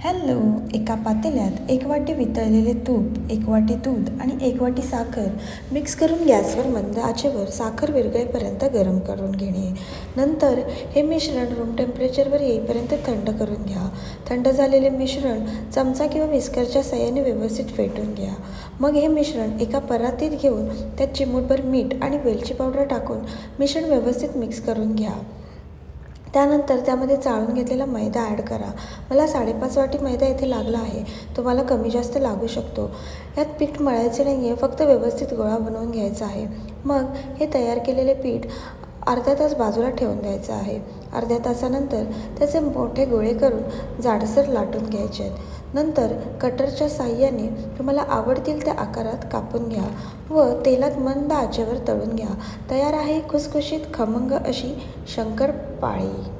Hello. एका पातेल्यात 1 वाटी वितळलेले तूप, 1 वाटी दूध आणि 1 वाटी साखर मिक्स करून गॅसवर मंद आचेवर साखर विरघळेपर्यंत गरम करून घेणे. नंतर हे मिश्रण रूम टेम्परेचरवर येईपर्यंत थंड करून घ्या. थंड झालेले मिश्रण चमचा किंवा विस्करच्या साहाय्याने व्यवस्थित फेटून घ्या. मग हे मिश्रण एका परातीत घेऊन त्यात चिमूटभर मीठ आणि वेलची पावडर टाकून मिश्रण व्यवस्थित मिक्स करून घ्या. त्यानंतर त्यामध्ये चाळून घेतलेला मैदा ॲड करा. मला 5.5 वाटी मैदा इथे लागला आहे. तुम्हाला कमी जास्त लागू शकतो. यात पीठ मळायचे नाही आहे, फक्त व्यवस्थित गोळा बनवून घ्यायचा आहे. मग हे तयार केलेले पीठ अर्धा तास बाजूला ठेवून द्यायचं आहे. अर्ध्या तासानंतर त्याचे मोठे गोळे करून जाडसर लाटून घ्यायचे आहेत. नंतर कटरच्या साहाय्याने तुम्हाला आवडतील त्या आकारात कापून घ्या व तेलात मंद आचेवर तळून घ्या. तयार आहे खुसखुशीत खमंग अशी शंकरपाळी.